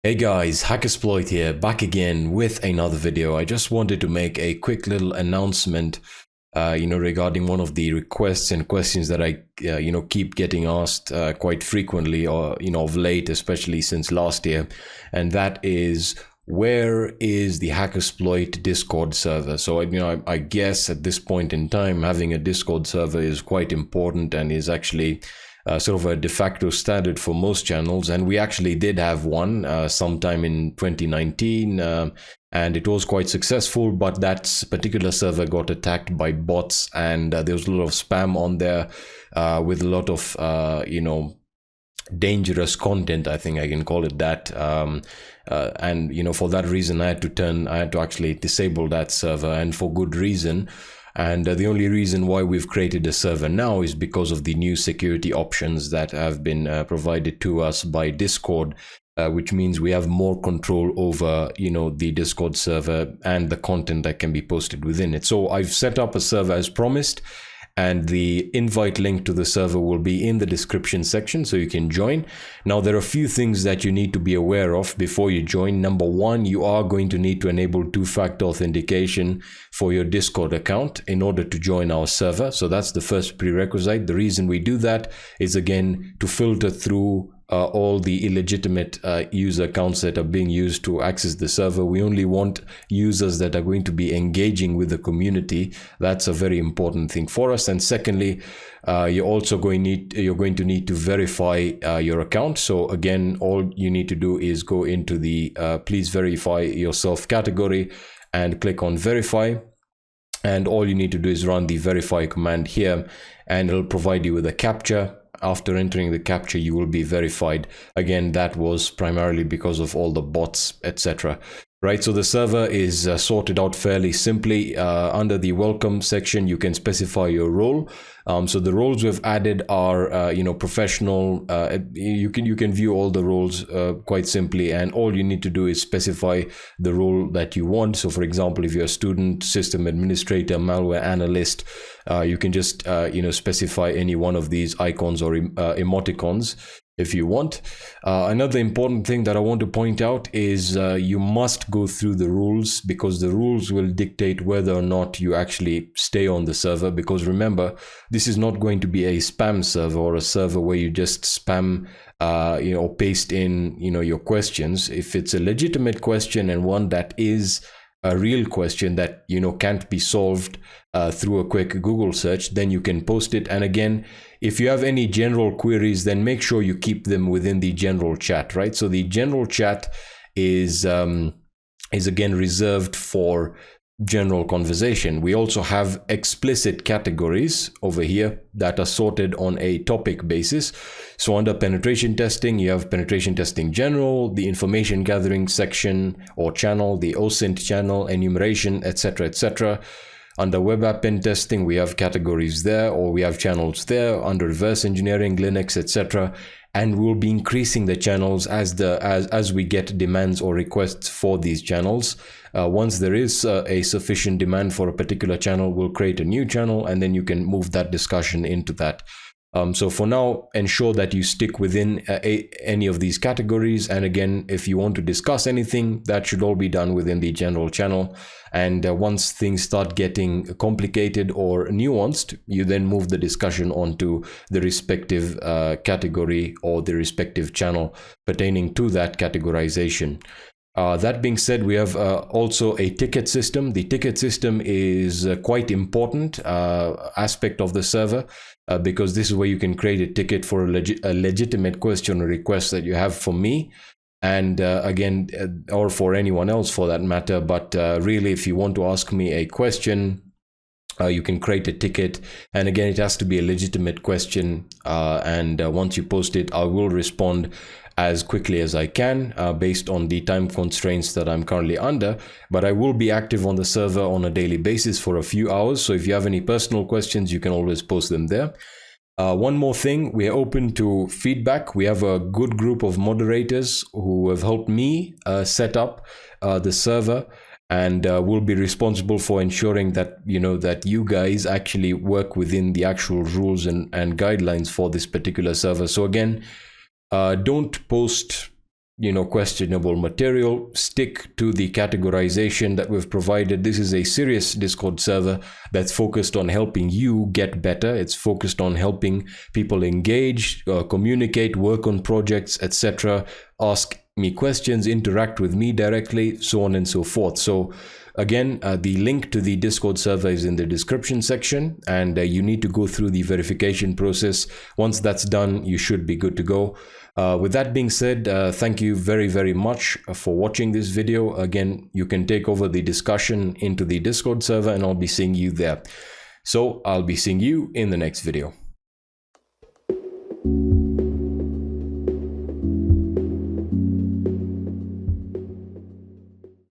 Hey guys, HackerSploit here, back again with another video. I just wanted to make a quick little announcement, regarding one of the requests and questions that I, keep getting asked quite frequently, or of late, especially since last year, and that is, where is the HackerSploit Discord server? So I guess at this point in time, having a Discord server is quite important and is actually sort of a de facto standard for most channels, and we actually did have one sometime in 2019, and it was quite successful, but that particular server got attacked by bots, and there was a lot of spam on there with a lot of dangerous content, I think I can call it that, and for that reason I had to actually disable that server, and for good reason. And the only reason why we've created a server now is because of the new security options that have been provided to us by Discord, which means we have more control over, the Discord server and the content that can be posted within it. So I've set up a server as promised, and the invite link to the server will be in the description section, so you can join. Now, there are a few things that you need to be aware of before you join. Number one, you are going to need to enable two-factor authentication for your Discord account in order to join our server. So that's the first prerequisite. The reason we do that is, again, to filter through all the illegitimate user accounts that are being used to access the server. We only want users that are going to be engaging with the community. That's a very important thing for us. And secondly, you're going to need to verify your account. So again, all you need to do is go into the please verify yourself category and click on verify. And all you need to do is run the verify command here, and it'll provide you with a captcha. After entering the captcha, you will be verified. Again, that was primarily because of all the bots, etc. Right, so the server is sorted out fairly simply. Under the welcome section, you can specify your role. So the roles we've added are, professional. You can view all the roles quite simply, and all you need to do is specify the role that you want. So, for example, if you're a student, system administrator, malware analyst, you can just specify any one of these icons or emoticons if you want. Another important thing that I want to point out is you must go through the rules, because the rules will dictate whether or not you actually stay on the server. Because remember, this is not going to be a spam server or a server where you just spam paste in your questions. If it's a legitimate question and one that is a real question that can't be solved through a quick Google search, then you can post it. And again, if you have any general queries, then make sure you keep them within the general chat, right? So the general chat is again reserved for general conversation. We also have explicit categories over here that are sorted on a topic basis. So under penetration testing, you have penetration testing general, the information gathering section or channel, the OSINT channel, enumeration, etc., etc. Under web app pen testing, we have categories there, or we have channels there. Under reverse engineering, Linux, etc. And we'll be increasing the channels as we get demands or requests for these channels. Once there is a sufficient demand for a particular channel, we'll create a new channel, and then you can move that discussion into that. So for now, ensure that you stick within any of these categories. And again, if you want to discuss anything, that should all be done within the general channel. And once things start getting complicated or nuanced, you then move the discussion onto the respective category or the respective channel pertaining to that categorization. That being said, we have also a ticket system. The ticket system is quite important aspect of the server, because this is where you can create a ticket for a legitimate question or request that you have for me, and again, or for anyone else for that matter. But really, if you want to ask me a question, you can create a ticket, and again, it has to be a legitimate question, and once you post it, I will respond as quickly as I can based on the time constraints that I'm currently under. But I will be active on the server on a daily basis for a few hours, so if you have any personal questions, you can always post them there. One more thing, we are open to feedback. We have a good group of moderators who have helped me set up the server, and we'll be responsible for ensuring that that you guys actually work within the actual rules and guidelines for this particular server. So again, don't post questionable material, stick to the categorization that we've provided. This is a serious Discord server that's focused on helping you get better. It's focused on helping people engage, communicate, work on projects, etc. Ask me questions, interact with me directly, so on and so forth. So again, the link to the Discord server is in the description section, and you need to go through the verification process. Once that's done, you should be good to go. With that being said, thank you very, very much for watching this video. Again, you can take over the discussion into the Discord server, and I'll be seeing you there. So I'll be seeing you in the next video.